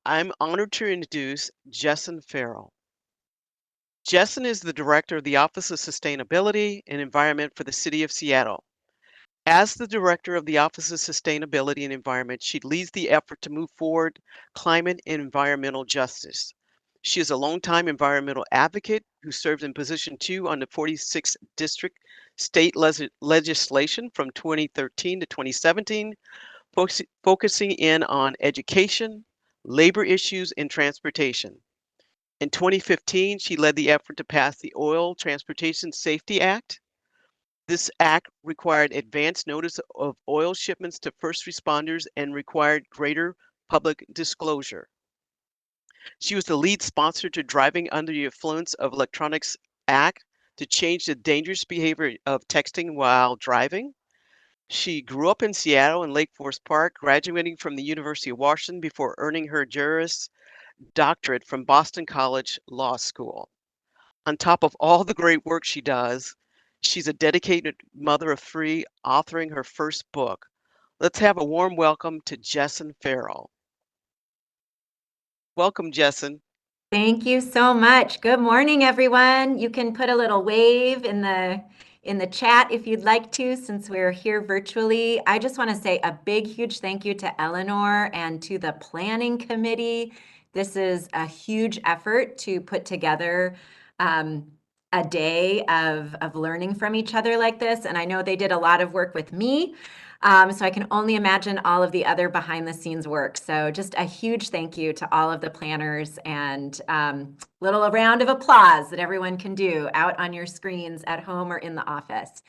I'm honored to introduce Jessyn Farrell. Jessyn is the Director of the Office of Sustainability and Environment for the City of Seattle. As the Director of the Office of Sustainability and Environment, she leads the effort to move forward climate and environmental justice. She is a longtime environmental advocate who served in position 2 on the 46th District state legislation from 2013 to 2017, focusing in on education, labor issues, and transportation. In 2015, she led the effort to pass the Oil Transportation Safety Act. This act required advance notice of oil shipments to first responders and required greater public disclosure. She was the lead sponsor to Driving Under the Influence of Electronics Act to change the dangerous behavior of texting while driving. She grew up in Seattle in Lake Forest Park, graduating from the University of Washington before earning her Juris Doctorate from Boston College Law School. On top of all the great work she does, she's a dedicated mother of three, authoring her first book. Let's have a warm welcome to Jessyn Farrell. Welcome, Jessyn. Thank you so much. Good morning, everyone. You can put a little wave in the chat if you'd like to, since we're here virtually. I just want to say a big, huge thank you to Eleanor and to the planning committee. This is a huge effort to put together a day of learning from each other like this. And I know they did a lot of work with me. So I can only imagine all of the other behind the scenes work. So just a huge thank you to all of the planners, and little round of applause that everyone can do out on your screens at home or in the office.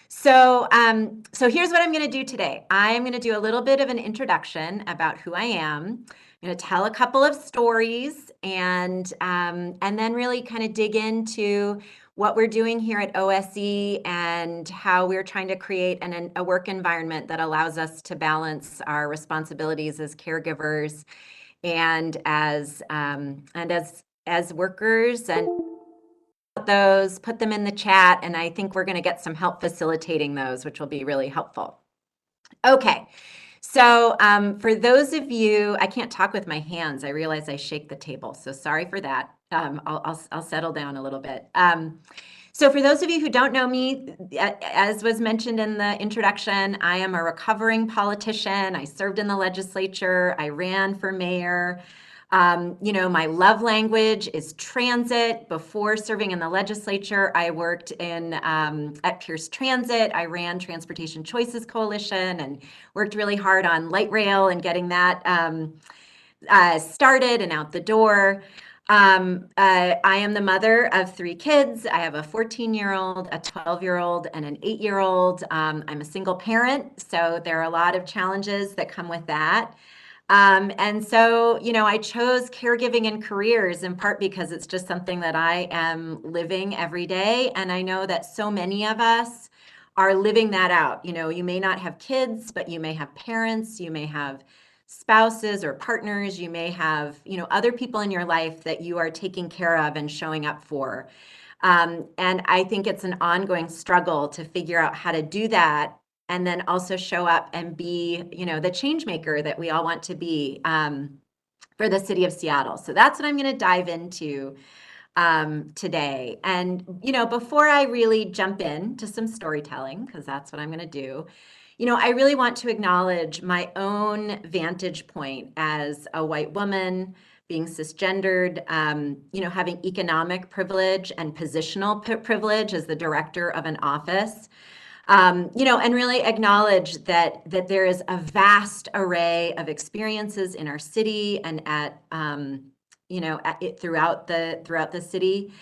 So here's what I'm going to do today. I'm going to do a little bit of an introduction about who I am. I'm going to tell a couple of stories, and then really kind of dig into what we're doing here at OSE and how we're trying to create a work environment that allows us to balance our responsibilities as caregivers and as workers. And those, put them in the chat, and I think we're going to get some help facilitating those, which will be really helpful. Okay. So for those of you, I can't talk with my hands. I realize I shake the table, so sorry for that. I'll settle down a little bit. So for those of you who don't know me, as was mentioned in the introduction, I am a recovering politician. I served in the legislature. I ran for mayor. My love language is transit. Before serving in the legislature, I worked at Pierce Transit. I ran Transportation Choices Coalition and worked really hard on light rail and getting that started and out the door. I am the mother of three kids. I have a 14-year-old, a 12-year-old, and an 8-year-old. I'm a single parent, so there are a lot of challenges that come with that. And so, I chose caregiving and careers in part because it's just something that I am living every day. And I know that so many of us are living that out. You may not have kids, but you may have parents, you may have spouses or partners, you may have, other people in your life that you are taking care of and showing up for. And I think it's an ongoing struggle to figure out how to do that and then also show up and be, the change maker that we all want to be for the city of Seattle. So that's what I'm going to dive into today. And, before I really jump into some storytelling, because that's what I'm going to do, I really want to acknowledge my own vantage point as a white woman, being cisgendered, having economic privilege and positional privilege as the director of an office. And really acknowledge that there is a vast array of experiences in our city and throughout the city,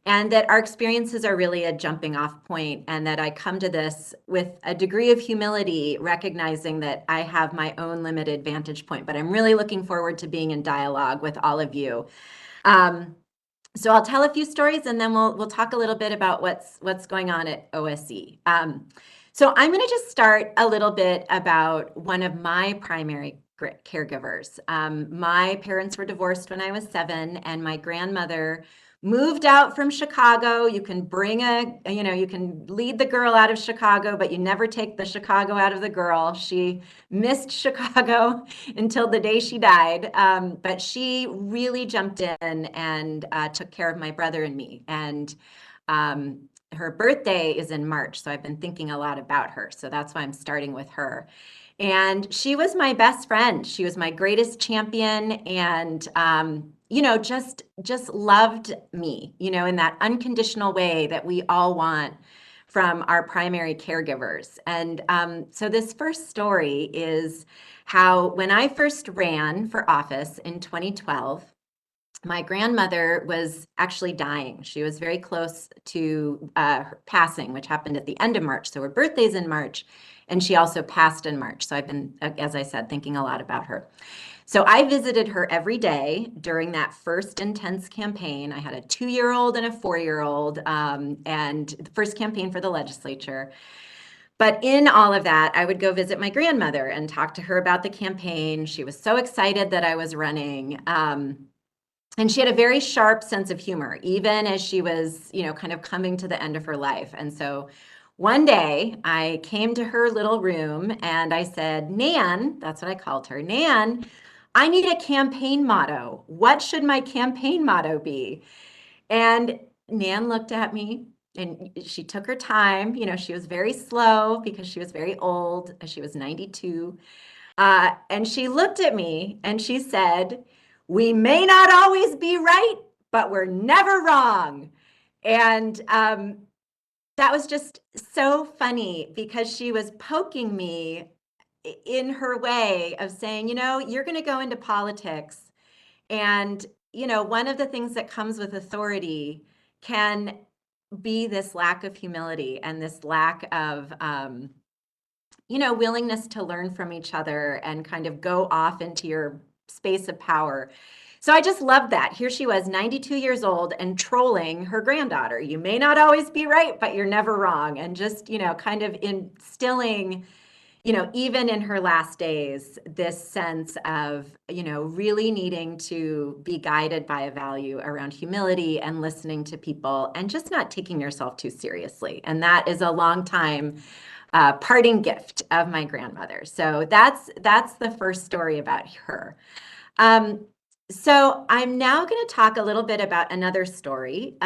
and that our experiences are really a jumping off point, and that I come to this with a degree of humility, recognizing that I have my own limited vantage point, but I'm really looking forward to being in dialogue with all of you. So I'll tell a few stories, and then we'll talk a little bit about what's going on at OSE. So I'm going to just start a little bit about one of my primary caregivers. My parents were divorced when I was 7, and my grandmother moved out from Chicago. You can bring you can lead the girl out of Chicago, but you never take the Chicago out of the girl. She missed Chicago until the day she died. But she really jumped in and took care of my brother and me. And her birthday is in March, so I've been thinking a lot about her. So that's why I'm starting with her. And she was my best friend. She was my greatest champion, and just loved me, in that unconditional way that we all want from our primary caregivers. And so this first story is how when I first ran for office in 2012, my grandmother was actually dying. She was very close to her passing, which happened at the end of March. So her birthday's in March, and she also passed in March. So I've been, as I said, thinking a lot about her. So I visited her every day during that first intense campaign. I had a 2-year-old and a 4-year-old, and the first campaign for the legislature. But in all of that, I would go visit my grandmother and talk to her about the campaign. She was so excited that I was running. And she had a very sharp sense of humor, even as she was, kind of coming to the end of her life. And so one day I came to her little room and I said, Nan, that's what I called her, Nan, I need a campaign motto. What should my campaign motto be? And Nan looked at me and she took her time. She was very slow because she was very old. She was 92. And she looked at me and she said, we may not always be right, but we're never wrong. And that was just so funny because she was poking me in her way of saying, you're going to go into politics. And, one of the things that comes with authority can be this lack of humility and this lack of, willingness to learn from each other and kind of go off into your space of power. So I just loved that. Here she was, 92 years old and trolling her granddaughter. You may not always be right, but you're never wrong. And just, kind of instilling, even in her last days, this sense of, really needing to be guided by a value around humility and listening to people and just not taking yourself too seriously. And that is a long time parting gift of my grandmother. So that's the first story about her. So I'm now going to talk a little bit about another story.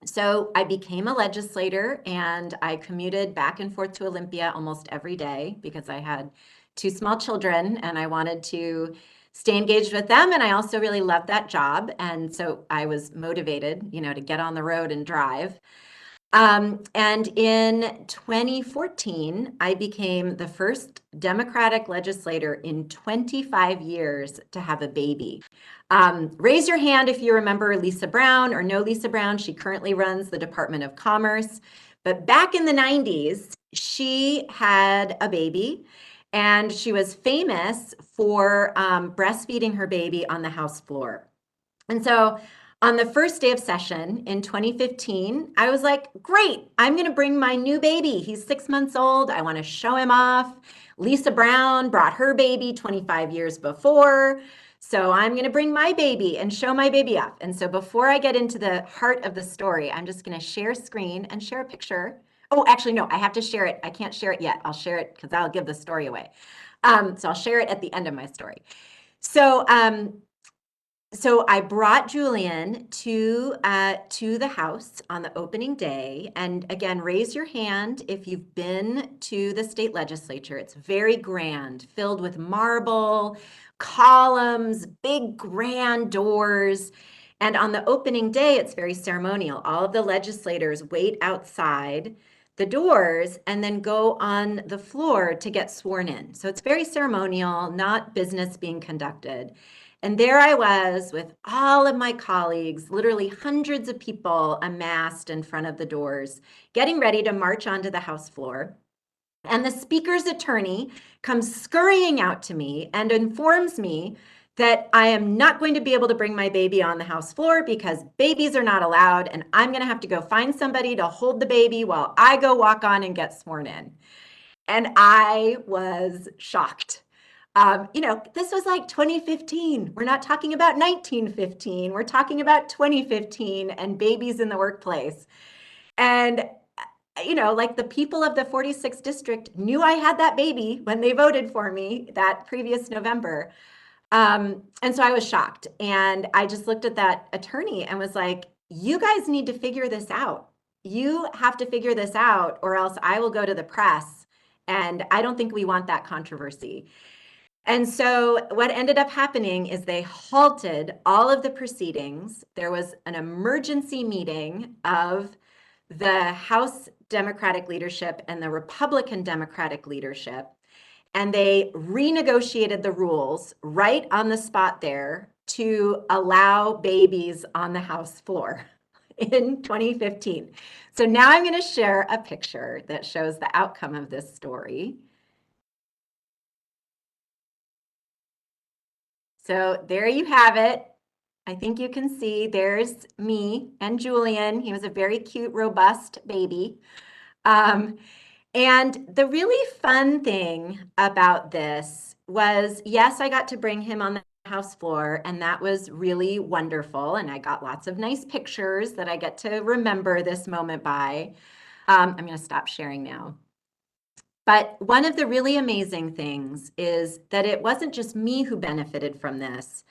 So I became a legislator and I commuted back and forth to Olympia almost every day because I had 2 small children and I wanted to stay engaged with them. And I also really loved that job. And so I was motivated, to get on the road and drive. And in 2014, I became the first Democratic legislator in 25 years to have a baby. Raise your hand if you remember Lisa Brown or know Lisa Brown. She currently runs the Department of Commerce. But back in the 90s, she had a baby and she was famous for breastfeeding her baby on the House floor. And so on the first day of session in 2015, I was like, great, I'm going to bring my new baby. He's 6 months old. I want to show him off. Lisa Brown brought her baby 25 years before. So I'm going to bring my baby and show my baby off. And so before I get into the heart of the story, I'm just going to share screen and share a picture. Oh, actually, no, I have to share it. I can't share it yet. I'll share it because I'll give the story away. So I'll share it at the end of my story. So I brought Julian to the house on the opening day. And again, raise your hand if you've been to the state legislature. It's very grand, filled with marble, columns, big grand doors. And on the opening day, it's very ceremonial. All of the legislators wait outside the doors and then go on the floor to get sworn in. So it's very ceremonial, not business being conducted. And there I was with all of my colleagues, literally hundreds of people amassed in front of the doors, getting ready to march onto the House floor. And the speaker's attorney comes scurrying out to me and informs me that I am not going to be able to bring my baby on the House floor because babies are not allowed, and I'm going to have to go find somebody to hold the baby while I go walk on and get sworn in. And I was shocked. This was like 2015. We're not talking about 1915. We're talking about 2015 and babies in the workplace. And, like the people of the 46th district knew I had that baby when they voted for me that previous November. And so I was shocked. And I just looked at that attorney and was like, you guys need to figure this out. You have to figure this out, or else I will go to the press. And I don't think we want that controversy. And so what ended up happening is they halted all of the proceedings. There was an emergency meeting of the House Democratic leadership and the Republican Democratic leadership, and they renegotiated the rules right on the spot there to allow babies on the House floor in 2015. So now I'm going to share a picture that shows the outcome of this story. So there you have it. I think you can see there's me and Julian. He was a very cute, robust baby. And the really fun thing about this was, yes, I got to bring him on the house floor, and that was really wonderful. And I got lots of nice pictures that I get to remember this moment by. I'm going to stop sharing now. But one of the really amazing things is that it wasn't just me who benefited from this,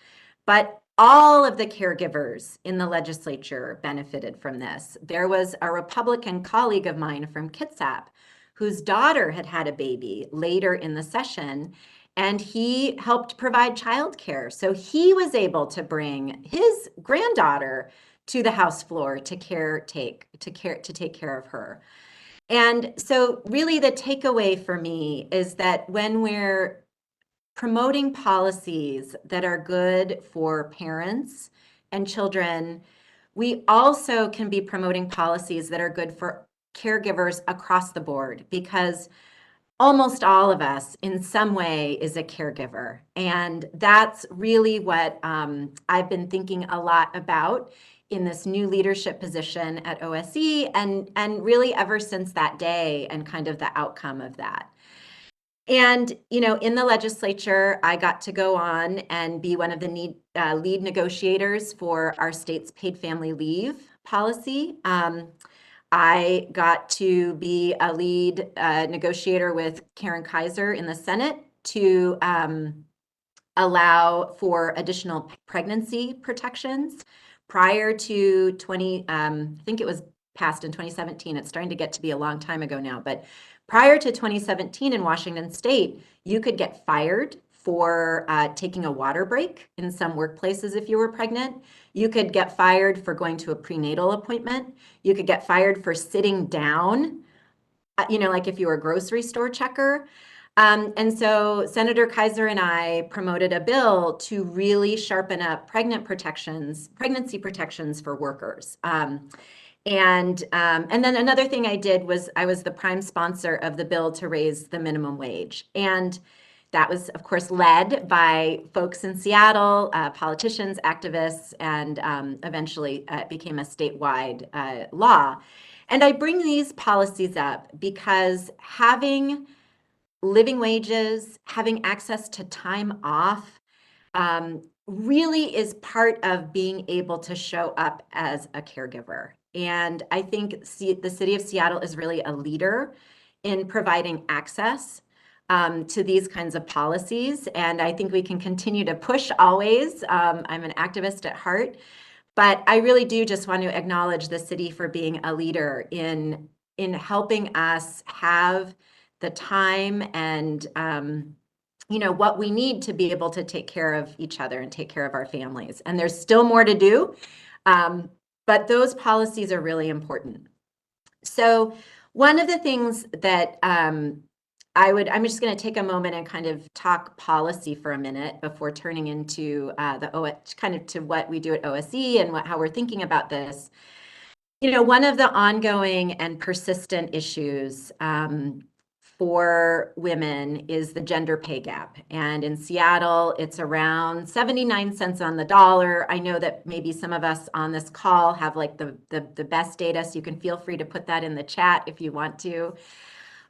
but all of the caregivers in the legislature benefited from this. There was a Republican colleague of mine from Kitsap whose daughter had had a baby later in the session, and he helped provide childcare. So he was able to bring his granddaughter to the House floor to take care of her. And so really the takeaway for me is that when we're promoting policies that are good for parents and children, we also can be promoting policies that are good for caregivers across the board, because almost all of us in some way is a caregiver. And that's really what I've been thinking a lot about in this new leadership position at OSE, and really ever since that day and kind of the outcome of that. And, in the legislature, I got to go on and be one of the lead negotiators for our state's paid family leave policy. I got to be a lead negotiator with Karen Kaiser in the Senate to allow for additional pregnancy protections. Prior to I think it was passed in 2017. It's starting to get to be a long time ago now, but prior to 2017 in Washington State, you could get fired for taking a water break in some workplaces if you were pregnant. You could get fired for going to a prenatal appointment. You could get fired for sitting down, like if you were a grocery store checker. And so Senator Kaiser and I promoted a bill to really sharpen up pregnancy protections for workers. And then another thing I did was I was the prime sponsor of the bill to raise the minimum wage. And that was, of course, led by folks in Seattle, politicians, activists, and eventually it became a statewide law. And I bring these policies up because having living wages, having access to time off, really is part of being able to show up as a caregiver. And I think the city of Seattle is really a leader in providing access to these kinds of policies. And I think we can continue to push always. I'm an activist at heart, but I really do just want to acknowledge the city for being a leader in helping us have the time and what we need to be able to take care of each other and take care of our families. And there's still more to do, but those policies are really important. So one of the things that I'm just going to take a moment and kind of talk policy for a minute before turning into kind of to what we do at OSE and how we're thinking about this. One of the ongoing and persistent issues for women is the gender pay gap. And in Seattle, it's around 79 cents on the dollar. I know that maybe some of us on this call have like the best data, so you can feel free to put that in the chat if you want to.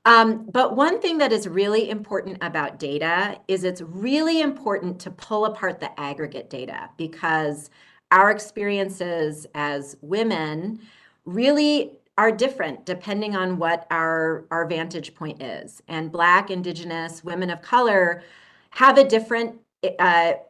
But one thing that is really important about data is it's really important to pull apart the aggregate data, because our experiences as women really are different depending on what our vantage point is. And Black, Indigenous, women of color have a different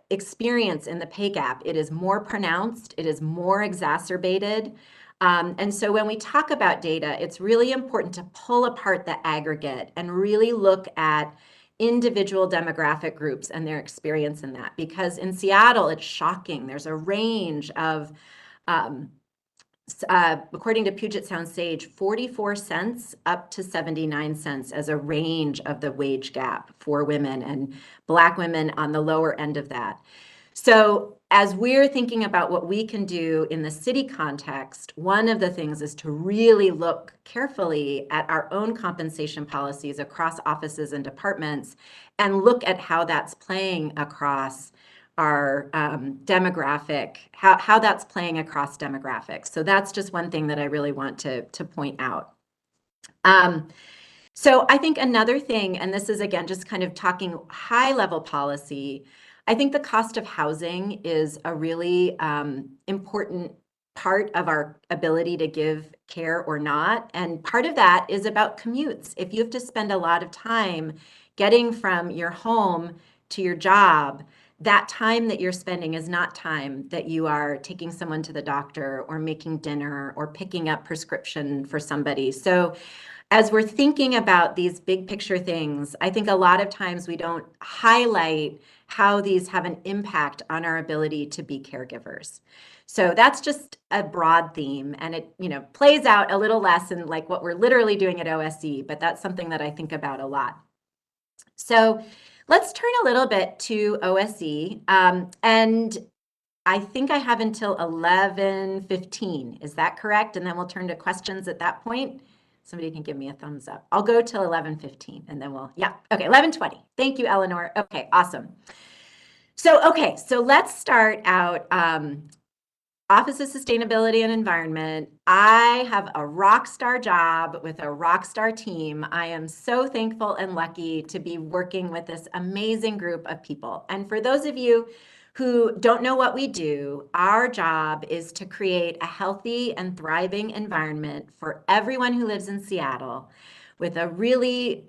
experience in the pay gap. It is more pronounced, it is more exacerbated. And so when we talk about data, it's really important to pull apart the aggregate and really look at individual demographic groups and their experience in that. Because in Seattle, it's shocking. There's a range of, according to Puget Sound Sage, 44 cents up to 79 cents as a range of the wage gap for women, and Black women on the lower end of that. So as we're thinking about what we can do in the city context, one of the things is to really look carefully at our own compensation policies across offices and departments and look at how that's playing across our demographic, how that's playing across demographics. So that's just one thing that I really want to point out. So I think another thing, and this is again just kind of talking high level policy, I think the cost of housing is a really important part of our ability to give care or not. And part of that is about commutes. If you have to spend a lot of time getting from your home to your job, that time that you're spending is not time that you are taking someone to the doctor or making dinner or picking up prescription for somebody. So as we're thinking about these big picture things, I think a lot of times we don't highlight how these have an impact on our ability to be caregivers. So that's just a broad theme, and it, plays out a little less in like what we're literally doing at OSE, but that's something that I think about a lot. So let's turn a little bit to OSE, and I think I have until 11:15. Is that correct? And then we'll turn to questions at that point. Somebody can give me a thumbs up. I'll go till 11:15 and then okay, 11:20. Thank you, Eleanor. Okay, awesome. So let's start out. Office of Sustainability and Environment. I have a rock star job with a rock star team. I am so thankful and lucky to be working with this amazing group of people. And for those of you who don't know what we do, our job is to create a healthy and thriving environment for everyone who lives in Seattle, with a really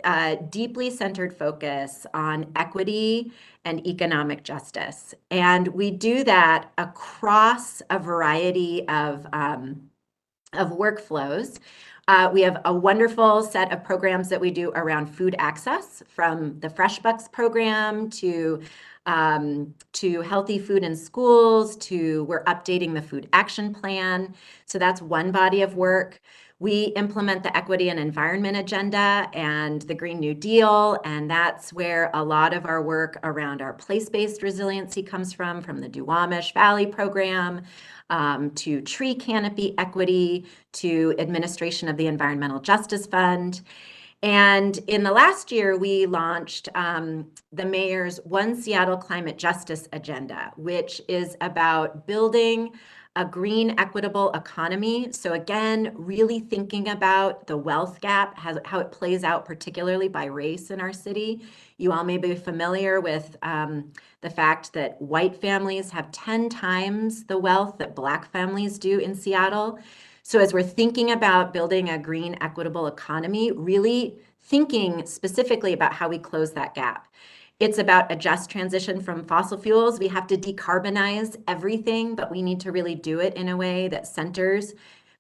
deeply centered focus on equity and economic justice. And we do that across a variety of workflows. We have a wonderful set of programs that we do around food access, from the FreshBucks program to healthy food in schools, to we're updating the food action plan. So that's one body of work. We implement the equity and environment agenda and the Green New Deal, and that's where a lot of our work around our place-based resiliency comes from the Duwamish Valley program, to tree canopy equity, to administration of the Environmental Justice Fund. And in the last year, we launched the mayor's One Seattle Climate Justice Agenda, which is about building a green, equitable economy. So again, really thinking about the wealth gap, how it plays out, particularly by race in our city. You all may be familiar with the fact that white families have 10 times the wealth that Black families do in Seattle. So as we're thinking about building a green, equitable economy, really thinking specifically about how we close that gap. It's about a just transition from fossil fuels. We have to decarbonize everything, but we need to really do it in a way that centers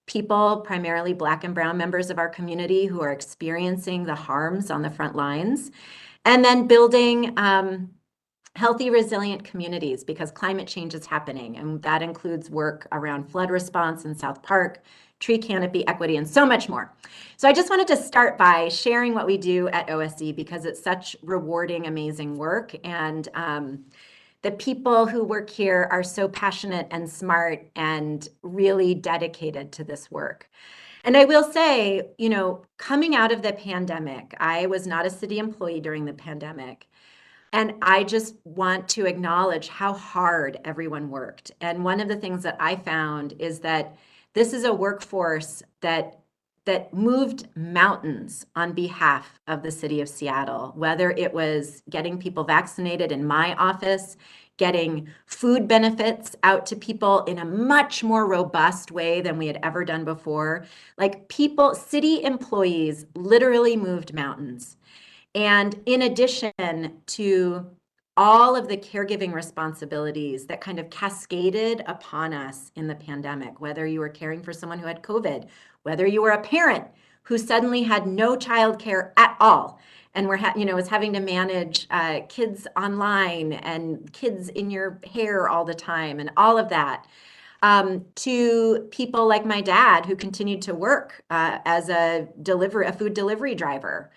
people, primarily Black and brown members of our community, who are experiencing the harms on the front lines. And then building healthy, resilient communities, because climate change is happening, and that includes work around flood response in South Park, tree canopy equity, and so much more. So I just wanted to start by sharing what we do at OSE, because it's such rewarding, amazing work, and the people who work here are so passionate and smart and really dedicated to this work. And I will say, coming out of the pandemic, I was not a city employee during the pandemic. And I just want to acknowledge how hard everyone worked. And one of the things that I found is that this is a workforce that that moved mountains on behalf of the city of Seattle, whether it was getting people vaccinated in my office, getting food benefits out to people in a much more robust way than we had ever done before. Like people, city employees literally moved mountains. And in addition to all of the caregiving responsibilities that kind of cascaded upon us in the pandemic, whether you were caring for someone who had COVID, whether you were a parent who suddenly had no childcare at all, and was having to manage kids online and kids in your hair all the time and all of that, to people like my dad who continued to work as a food delivery driver.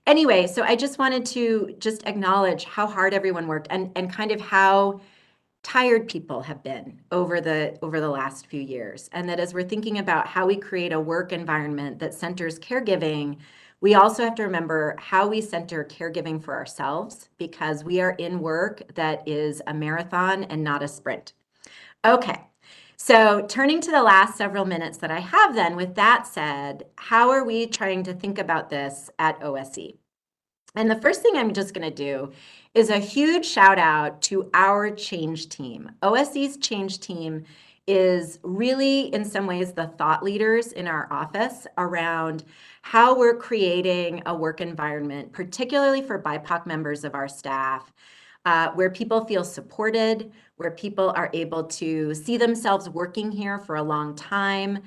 Anyway, so I just wanted to just acknowledge how hard everyone worked and kind of how tired people have been over the last few years. And that as we're thinking about how we create a work environment that centers caregiving, we also have to remember how we center caregiving for ourselves, because we are in work that is a marathon and not a sprint. Okay. So turning to the last several minutes that I have then, with that said, how are we trying to think about this at OSE? And the first thing I'm just going to do is a huge shout out to our change team. OSE's change team is really, in some ways, the thought leaders in our office around how we're creating a work environment, particularly for BIPOC members of our staff, where people feel supported, where people are able to see themselves working here for a long time,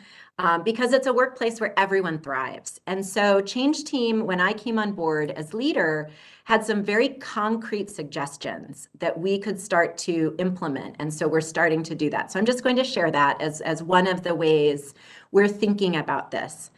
because it's a workplace where everyone thrives. And so Change Team, when I came on board as leader, had some very concrete suggestions that we could start to implement. And so we're starting to do that. So I'm just going to share that as one of the ways we're thinking about this.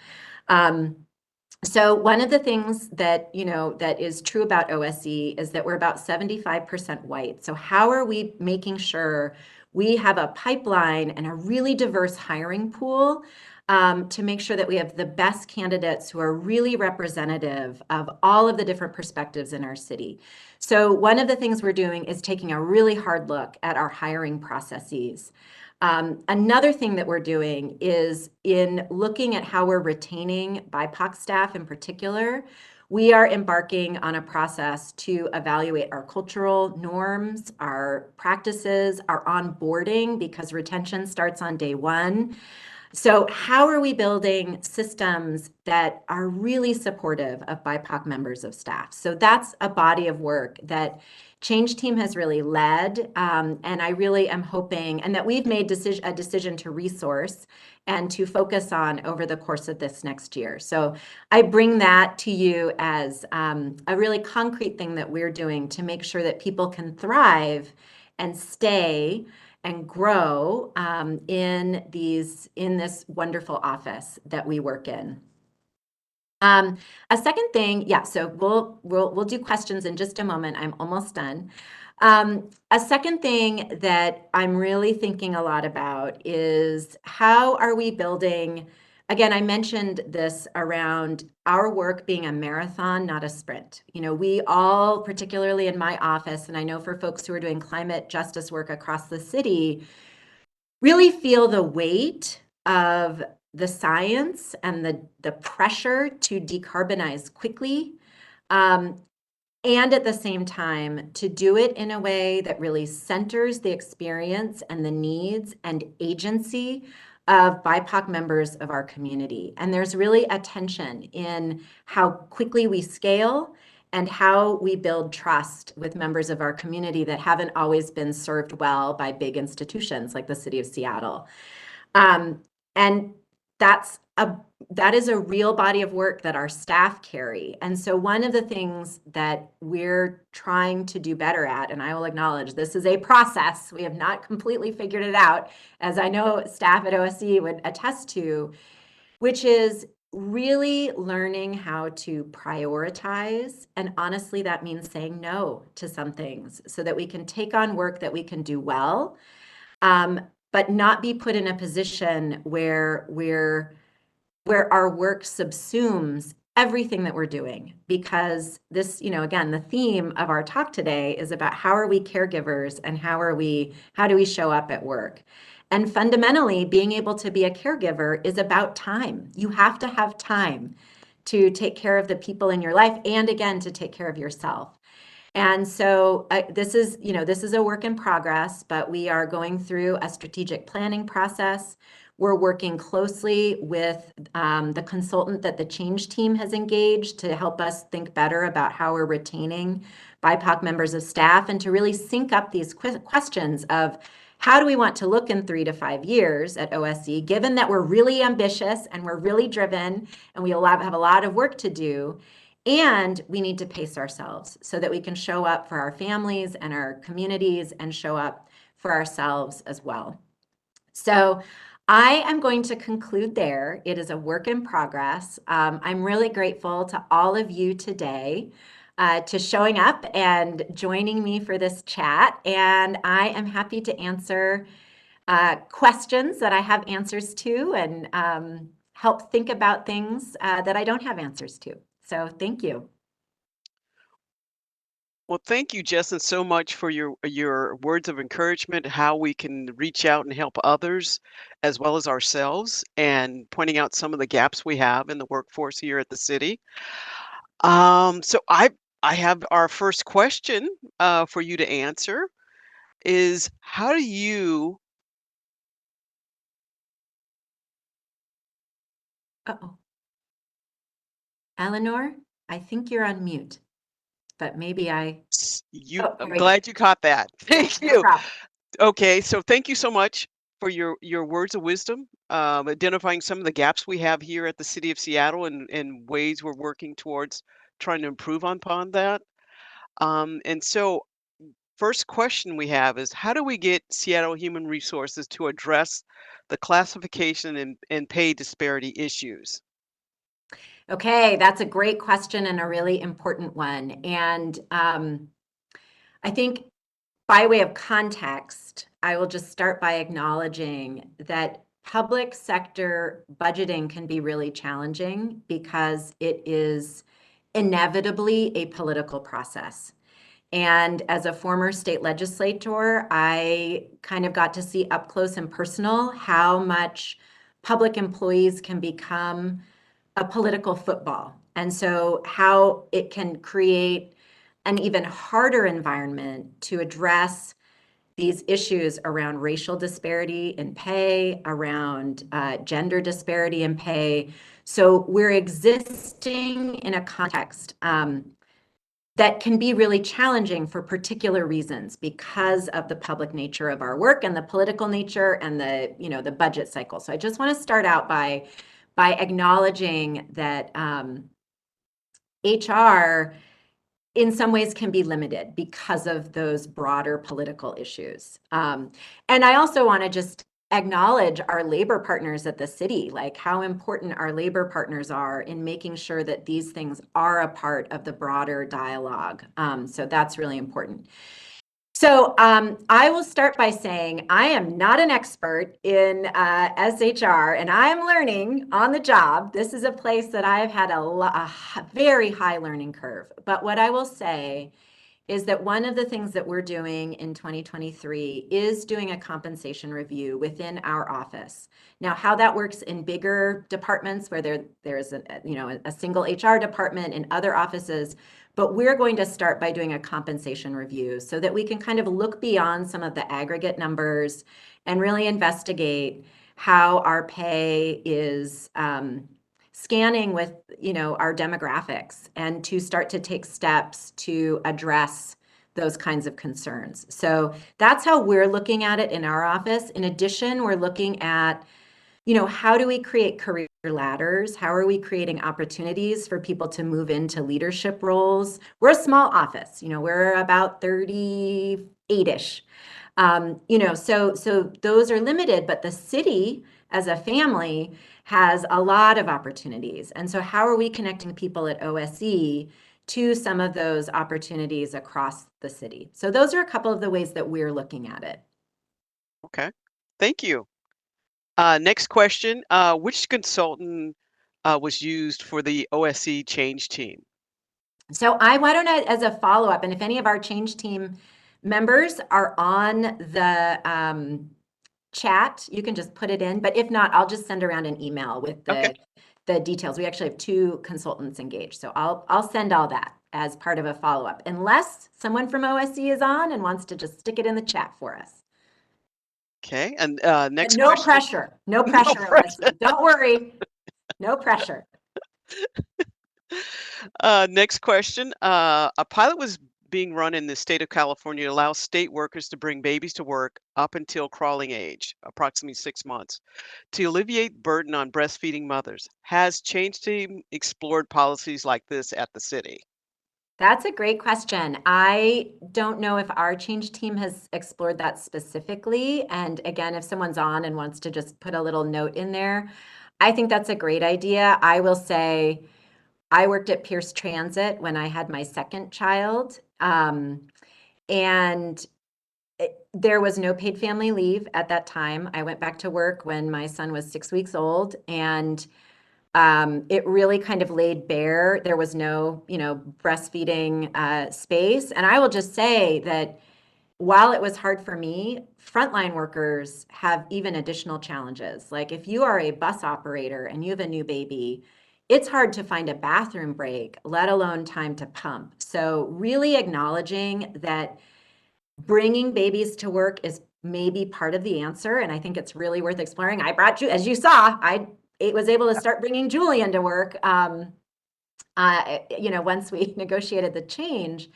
So one of the things that, that is true about OSE is that we're about 75% white. So how are we making sure we have a pipeline and a really diverse hiring pool to make sure that we have the best candidates who are really representative of all of the different perspectives in our city? So one of the things we're doing is taking a really hard look at our hiring processes. Another thing that we're doing is in looking at how we're retaining BIPOC staff in particular, we are embarking on a process to evaluate our cultural norms, our practices, our onboarding, because retention starts on day one. So how are we building systems that are really supportive of BIPOC members of staff? So that's a body of work that Change Team has really led, and I really am hoping, and that we've made a decision to resource and to focus on over the course of this next year. So I bring that to you as a really concrete thing that we're doing to make sure that people can thrive and stay and grow in this wonderful office that we work in. A second thing, so we'll do questions in just a moment. I'm almost done. A second thing that I'm really thinking a lot about is how are we building, again, I mentioned this around our work being a marathon, not a sprint. We all, particularly in my office, and I know for folks who are doing climate justice work across the city, really feel the weight of the science and the pressure to decarbonize quickly, and at the same time to do it in a way that really centers the experience and the needs and agency of BIPOC members of our community. And there's really a tension in how quickly we scale and how we build trust with members of our community that haven't always been served well by big institutions like the city of Seattle. And that is a real body of work that our staff carry. And so one of the things that we're trying to do better at, and I will acknowledge this is a process, we have not completely figured it out, as I know staff at OSE would attest to, which is really learning how to prioritize. And honestly, that means saying no to some things so that we can take on work that we can do well, but not be put in a position where our work subsumes everything that we're doing. Because this, again, the theme of our talk today is about how are we caregivers and how do we show up at work? And fundamentally, being able to be a caregiver is about time. You have to have time to take care of the people in your life and, again, to take care of yourself. And so this is a work in progress, but we are going through a strategic planning process. We're working closely with the consultant that the change team has engaged to help us think better about how we're retaining BIPOC members of staff and to really sync up these questions of how do we want to look in 3 to 5 years at OSC, given that we're really ambitious and we're really driven and we have a lot of work to do. And we need to pace ourselves so that we can show up for our families and our communities and show up for ourselves as well. So I am going to conclude there. It is a work in progress. I'm really grateful to all of you today to showing up and joining me for this chat. And I am happy to answer questions that I have answers to and help think about things that I don't have answers to. So thank you. Well, thank you, Jessyn, so much for your words of encouragement, how we can reach out and help others as well as ourselves, and pointing out some of the gaps we have in the workforce here at the city. So I have our first question for you to answer is how do you Uh-oh. Eleanor, I think you're on mute, but maybe you oh, there I'm we go. glad you caught that. Thank No you. problem. Okay, so thank you so much for your words of wisdom, identifying some of the gaps we have here at the city of Seattle and ways we're working towards trying to improve upon that. And so, first question we have is how do we get Seattle Human Resources to address the classification and pay disparity issues? Okay, that's a great question and a really important one. And I think by way of context, I will just start by acknowledging that public sector budgeting can be really challenging because it is inevitably a political process. And as a former state legislator, I kind of got to see up close and personal how much public employees can become a political football. And so, how it can create an even harder environment to address these issues around racial disparity in pay, around gender disparity in pay. So, we're existing in a context that can be really challenging for particular reasons because of the public nature of our work and the political nature and the budget cycle. So I just want to start out by acknowledging that HR in some ways can be limited because of those broader political issues. And I also want to just acknowledge our labor partners at the city, like how important our labor partners are in making sure that these things are a part of the broader dialogue. So that's really important. So I will start by saying I am not an expert in SHR, and I'm learning on the job. This is a place that I've had a very high learning curve. But what I will say is that one of the things that we're doing in 2023 is doing a compensation review within our office. Now, how that works in bigger departments where there's a single HR department in other offices, but we're going to start by doing a compensation review so that we can kind of look beyond some of the aggregate numbers and really investigate how our pay is scanning with our demographics and to start to take steps to address those kinds of concerns. So that's how we're looking at it in our office. In addition, we're looking at how do we create career ladders? How are we creating opportunities for people to move into leadership roles? We're a small office, we're about 38-ish. So those are limited, but the city as a family has a lot of opportunities. And so how are we connecting people at OSE to some of those opportunities across the city? So those are a couple of the ways that we're looking at it. Okay. Thank you. Next question. Which consultant was used for the OSC change team? So why don't I, as a follow-up, and if any of our change team members are on chat, you can just put it in, but if not, I'll just send around an email with Okay. the details. We actually have 2 consultants engaged, so I'll send all that as part of a follow-up, unless someone from OSC is on and wants to just stick it in the chat for us. Okay. And But next no question. pressure, no No pressure, pressure. OSC. Don't worry, no pressure. Next question. A pilot was being run in the state of California to allow state workers to bring babies to work up until crawling age, approximately 6 months, to alleviate burden on breastfeeding mothers. Has Change Team explored policies like this at the city? That's a great question. I don't know if our change team has explored that specifically. And again, if someone's on and wants to just put a little note in there, I think that's a great idea. I will say I worked at Pierce Transit when I had my second child. And there was no paid family leave at that time. I went back to work when my son was 6 weeks old, and it really kind of laid bare. There was no, breastfeeding space. And I will just say that while it was hard for me, frontline workers have even additional challenges. Like if you are a bus operator and you have a new baby, it's hard to find a bathroom break, let alone time to pump. So really acknowledging that bringing babies to work is maybe part of the answer, and I think it's really worth exploring. I brought you, as you saw, I was able to start bringing Julian to work, once we negotiated the change.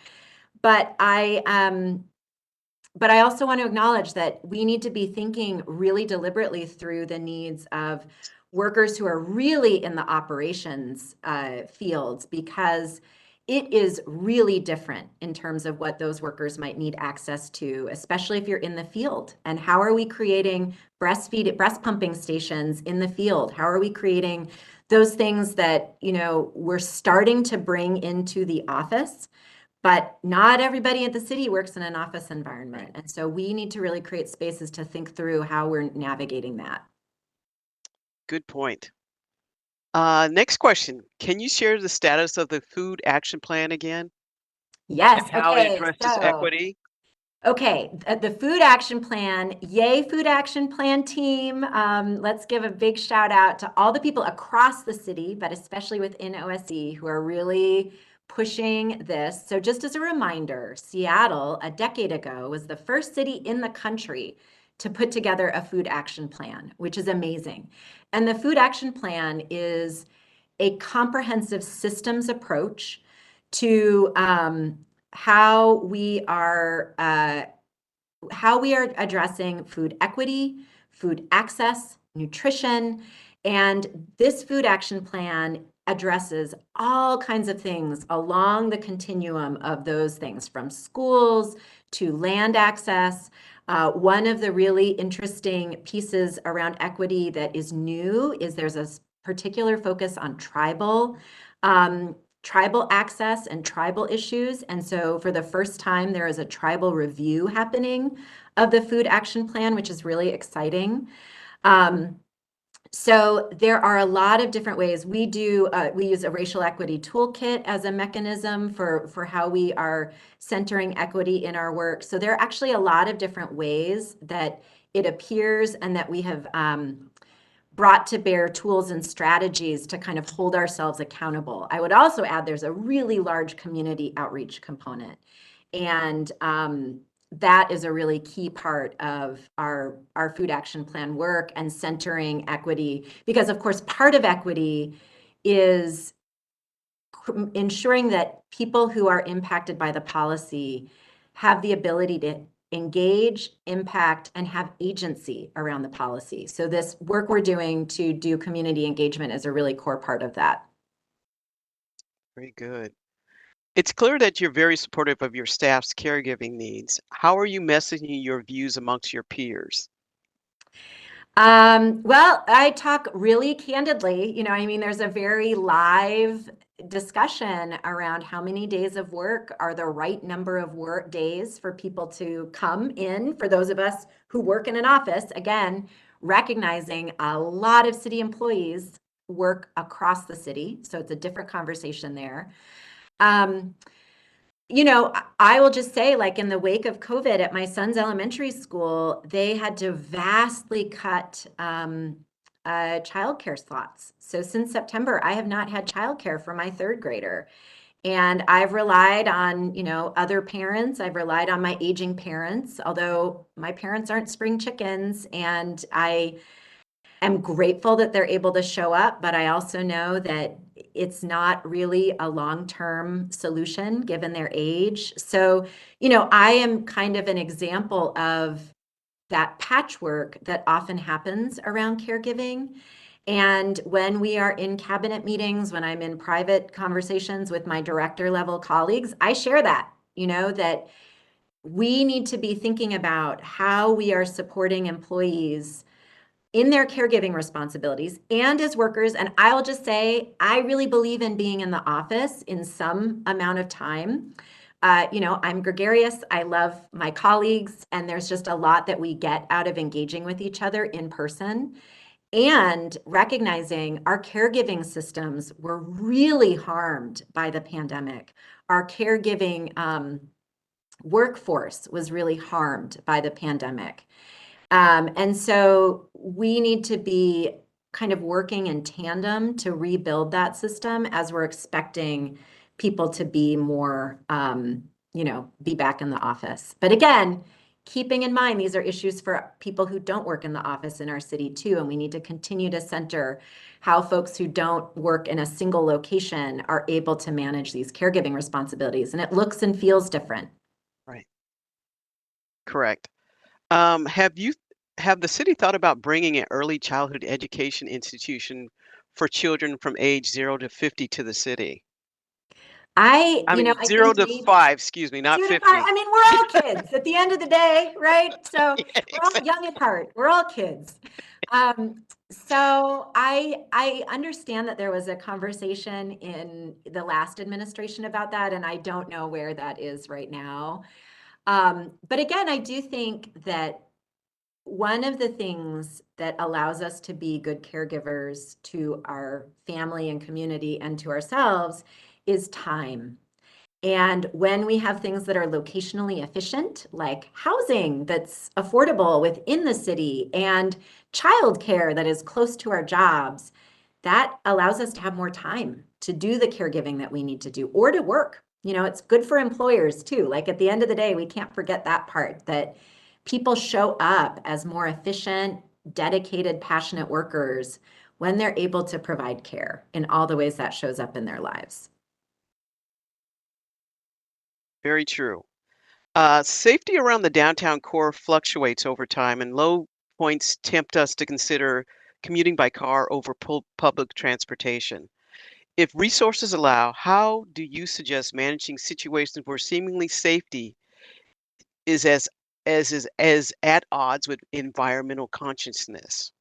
But I also want to acknowledge that we need to be thinking really deliberately through the needs of workers who are really in the operations fields, because it is really different in terms of what those workers might need access to, especially if you're in the field. And how are we creating breast pumping stations in the field? How are we creating those things that, we're starting to bring into the office? But not everybody at the city works in an office environment. Right. And so we need to really create spaces to think through how we're navigating that. Good point. Next question. Can you share the status of the food action plan again and Yes. how it Okay. addresses So, equity? okay. The food action plan, yay, food action plan team. Let's give a big shout out to all the people across the city, but especially within OSE, who are really pushing this. So just as a reminder, Seattle a decade ago was the first city in the country to put together a food action plan, which is amazing. And the food action plan is a comprehensive systems approach to how we are addressing food equity, food access, nutrition, and this food action plan addresses all kinds of things along the continuum of those things, from schools to land access. One of the really interesting pieces around equity that is new is there's a particular focus on tribal access and tribal issues. And so for the first time, there is a tribal review happening of the food action plan, which is really exciting. So there are a lot of different ways. We use a racial equity toolkit as a mechanism for how we are centering equity in our work. So there are actually a lot of different ways that it appears and that we have brought to bear tools and strategies to kind of hold ourselves accountable. I would also add there's a really large community outreach component. And that is a really key part of our food action plan work and centering equity, because of course, part of equity is ensuring that people who are impacted by the policy have the ability to engage, impact, and have agency around the policy. So this work we're doing to do community engagement is a really core part of that. Very good. It's clear that you're very supportive of your staff's caregiving needs. How are you messaging your views amongst your peers? Well, I talk really candidly. I mean, there's a very live discussion around how many days of work are the right number of work days for people to come in. For those of us who work in an office, again, recognizing a lot of city employees work across the city, so it's a different conversation there. Um, I will just say, like in the wake of COVID at my son's elementary school, they had to vastly cut childcare slots. So since September, I have not had childcare for my third grader. And I've relied on, other parents. I've relied on my aging parents, although my parents aren't spring chickens. And I am grateful that they're able to show up, but I also know that it's not really a long-term solution given their age. So, I am kind of an example of that patchwork that often happens around caregiving. And when we are in cabinet meetings, when I'm in private conversations with my director level colleagues, I share that, that we need to be thinking about how we are supporting employees in their caregiving responsibilities and as workers. And I'll just say, I really believe in being in the office in some amount of time. I'm gregarious. I love my colleagues, and there's just a lot that we get out of engaging with each other in person and recognizing our caregiving systems were really harmed by the pandemic. Our caregiving workforce was really harmed by the pandemic. And so we need to be kind of working in tandem to rebuild that system as we're expecting people to be more, be back in the office. But again, keeping in mind, these are issues for people who don't work in the office in our city too. And we need to continue to center how folks who don't work in a single location are able to manage these caregiving responsibilities. And it looks and feels different. Right. Correct. Have the city thought about bringing an early childhood education institution for children from age 0 to 50 to the city? I mean, I 0 think to 5, excuse me, not 2 to 5. 50. I mean, we're all kids at the end of the day, right? So Yeah, we're all young at heart. We're all kids. So I understand that there was a conversation in the last administration about that, and I don't know where that is right now. But again, I do think that one of the things that allows us to be good caregivers to our family and community and to ourselves is time. And when we have things that are locationally efficient, like housing that's affordable within the city and childcare that is close to our jobs, that allows us to have more time to do the caregiving that we need to do or to work. It's good for employers too. Like at the end of the day, we can't forget that part that people show up as more efficient, dedicated, passionate workers when they're able to provide care in all the ways that shows up in their lives. very true. Safety around the downtown core fluctuates over time, and low points tempt us to consider commuting by car over public transportation. If resources allow, how do you suggest managing situations where seemingly safety is as at odds with environmental consciousness?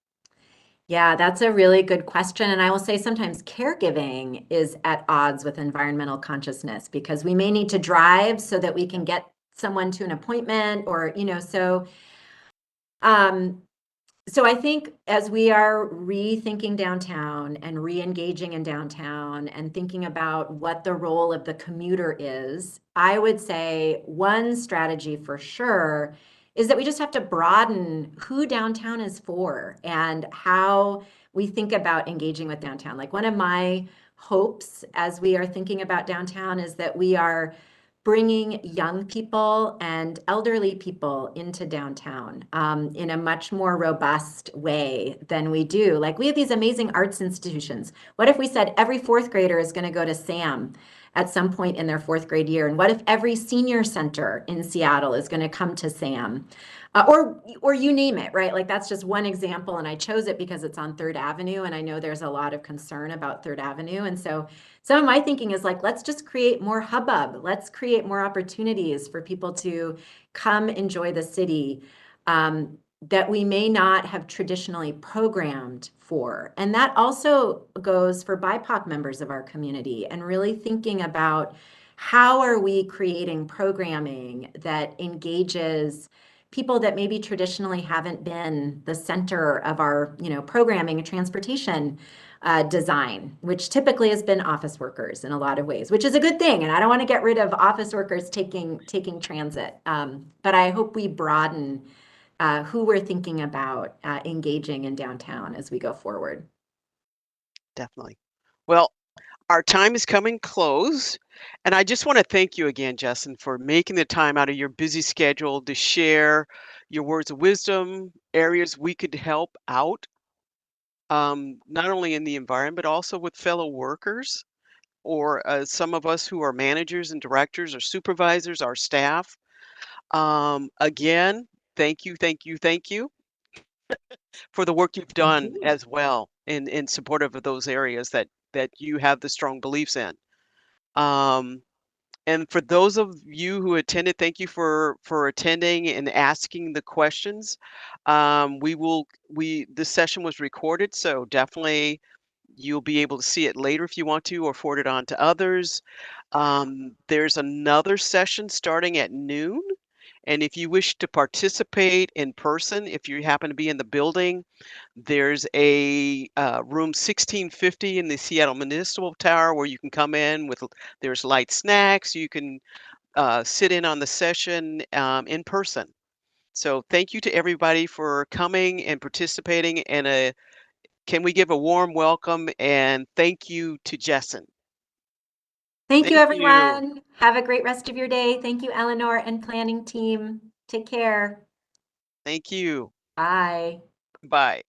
Yeah, that's a really good question. And I will say sometimes caregiving is at odds with environmental consciousness because we may need to drive so that we can get someone to an appointment or, um, so I think as we are rethinking downtown and re-engaging in downtown and thinking about what the role of the commuter is, I would say one strategy for sure is that we just have to broaden who downtown is for and how we think about engaging with downtown. Like one of my hopes as we are thinking about downtown is that we are bringing young people and elderly people into downtown in a much more robust way than we do. Like we have these amazing arts institutions. What if we said every fourth grader is going to go to SAM at some point in their fourth grade year? And what if every senior center in Seattle is going to come to SAM? Or you name it, right? Like that's just one example, and I chose it because it's on Third Avenue, and I know there's a lot of concern about Third Avenue, and so some of my thinking is like, let's just create more hubbub. Let's create more opportunities for people to come enjoy the city that we may not have traditionally programmed for. And that also goes for BIPOC members of our community and really thinking about how are we creating programming that engages people that maybe traditionally haven't been the center of our, programming and transportation design, which typically has been office workers in a lot of ways, which is a good thing. And I don't want to get rid of office workers taking transit. But I hope we broaden who we're thinking about engaging in downtown as we go forward. Definitely. Well, our time is coming close, and I just want to thank you again, Justin, for making the time out of your busy schedule to share your words of wisdom, areas we could help out, not only in the environment, but also with fellow workers or some of us who are managers and directors or supervisors, our staff. Again, thank you, thank you, thank you for the work you've Thank done you. as well in support of those areas that you have the strong beliefs in. Um, and for those of you who attended, thank you for attending and asking the questions. This session was recorded, so definitely you'll be able to see it later if you want to, or forward it on to others. There's another session starting at noon. And if you wish to participate in person, if you happen to be in the building, there's a room 1650 in the Seattle Municipal Tower where you can come in with, there's light snacks. You can sit in on the session in person. So thank you to everybody for coming and participating. And can we give a warm welcome and thank you to Jessyn? Thank you, Thank you. everyone. Have a great rest of your day. Thank you, Eleanor and planning team. Take care. Thank you. Bye. Bye.